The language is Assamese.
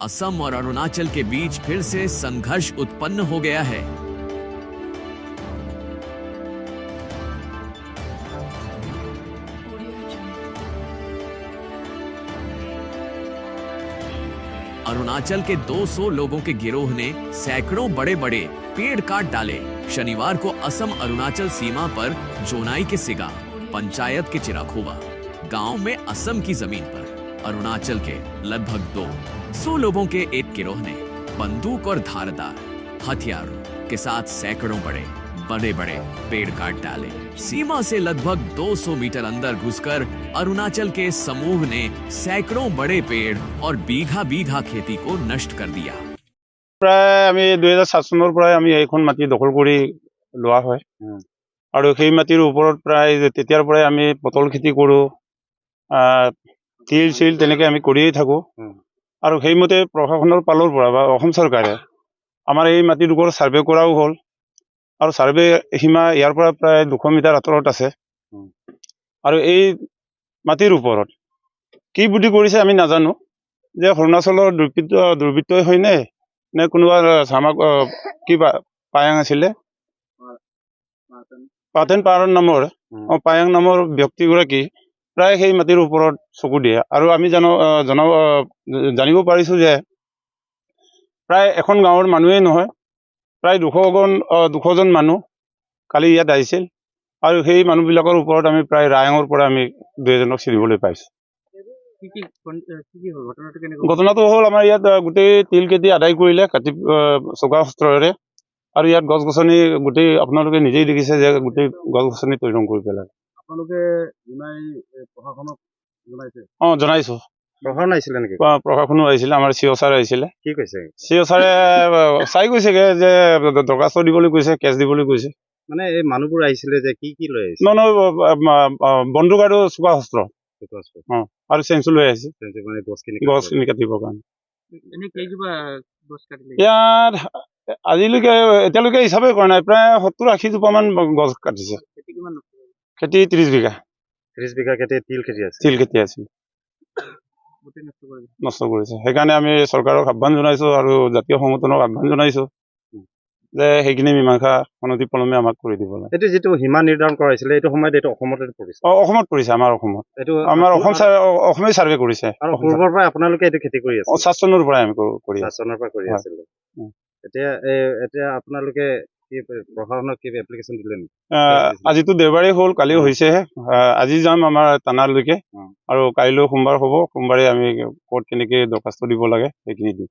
असम और अरुणाचल के बीच फिर से संघर्ष उत्पन्न हो गया है। अरुणाचल के 200 लोगों के गिरोह ने सैकड़ों बड़े बड़े पेड़ काट डाले। शनिवार को असम अरुणाचल सीमा पर जोनाई के सिगा पंचायत के चिराखोवा गांव में असम की जमीन पर अरुणाचल के लगभग 200 लोगों के एक गिरोह ने बंदूक और धारदार हथियारों के साथ सैकड़ों बड़े बड़े पेड़ काट डाले। सीमा से लगभग 200 मीटर अंदर घुसकर अरुणाचल के समूह ने सैकड़ों बड़े पेड़ और बीघा खेती को नष्ट कर दिया। प्राय आमी 2007 চনৰ পৰাই আমি এইখন মাটি দখল কৰি লোৱা হয় আৰু সেই মাটিৰ ওপৰত প্ৰায় তেতিয়াৰ পৰাই আমি পটল খেতি কৰো, তিল চিল তেনেকৈ আমি কৰিয়ে থাকো আৰু সেইমতে প্ৰশাসনৰ ফালৰ পৰা বা অসম চৰকাৰে আমাৰ এই মাটিৰ ওপৰত সাৰ্ভে কৰাও হ'ল আৰু সাৰ্ভে সীমা ইয়াৰ পৰা প্ৰায় 200 মিটাৰ আঁতৰত আছে আৰু এই মাটিৰ ওপৰত কি বুদ্ধি কৰিছে আমি নাজানো যে অৰুণাচলৰ দুৰ্বৃত্তই হয়নে নে কোনোবা সামাক কিবা পায়াং আছিলে পাতেন পাৰণ নামৰ পায়াং নামৰ ব্যক্তিগৰাকী প্ৰায় সেই মাটিৰ ওপৰত চকু দিয়ে আৰু আমি জানিব পাৰিছো যে প্ৰায় এখন গাঁৱৰ মানুহেই নহয় প্ৰায় 200 জন মানুহ কালি ইয়াত আহিছিল আৰু সেই মানুহবিলাকৰ ওপৰত আমি প্ৰায় ৰায়ঙৰ পৰা আমি 2 জনক চিৰিবলৈ পাইছো। ঘটনাটো হ'ল আমাৰ ইয়াত গোটেই তিল খেতি আদায় কৰিলে কাটি চোকা অস্ত্ৰৰে আৰু ইয়াত গছ গছনি গোটেই আপোনালোকে নিজেই দেখিছে যে গোটেই গছ গছনি তৈৰং কৰি পেলালে। আপোনালোকে প্ৰশাসনক জনাইছে? জনাইছো। প্ৰশাসন আহিছিলে নেকি? প্ৰশাসনো আহিছিলে, আমাৰ চিঅ ছাৰ আহিছিলে। কি কৈছে? চিঅ ছাৰে চাই কৈছেগে যে দৰখাস্ত দিবলৈ কৈছে, কেছ দিবলৈ কৈছে। মানে এই মানুহবোৰ আহিছিলে যে কি লৈ আহিছে? বন্দুক আৰু চোকা অস্ত্ৰ আৰু চেঞ্চু লৈ আহিছে গছখিনি কাটিবৰ কাৰণে। ইয়াত আজিলৈকে এতিয়ালৈকে হিচাপে কৰা নাই, প্ৰায় 70-80 জোপামান গছ কাটিছে। খেতি 30 বিঘা। 30 বিঘা খেতি তিল খেতি আছিল নষ্ট কৰিছে। সেইকাৰণে আমি চৰকাৰক আহ্বান জনাইছো আৰু জাতীয় সংগঠনক আহ্বান জনাইছো যে সেইখিনি মীমাংসা অনতিপলমে আমাক কৰি দিব লাগে। এইটো যিটো সীমা নিৰ্ধাৰণ কৰা হৈছিলে এইটো সময়ত এইটো অসমতে পৰিছে? অসমত পৰিছে, আমাৰ অসমত। এইটো আমাৰ অসমে সাৰ্ভে কৰিছে। আৰু পূৰ্বৰ পৰা আপোনালোকে এইটো খেতি কৰি আছে? 7 চনৰ পৰা আমি কৰি আছো। 7 চনৰ পৰা কৰি আছিলে। এতিয়া আপোনালোকে কি প্ৰশাসনক কি এপ্লিকেশ্যন দিলে নেকি? আজিতো দেওবাৰে হ'ল, কালিও হৈছেহে। আজি যাম আমাৰ থানালৈকে আৰু কাইলৈ সোমবাৰ হ'ব, সোমবাৰে আমি ক'ত কেনেকে দৰখাস্ত দিব লাগে সেইখিনি দিম।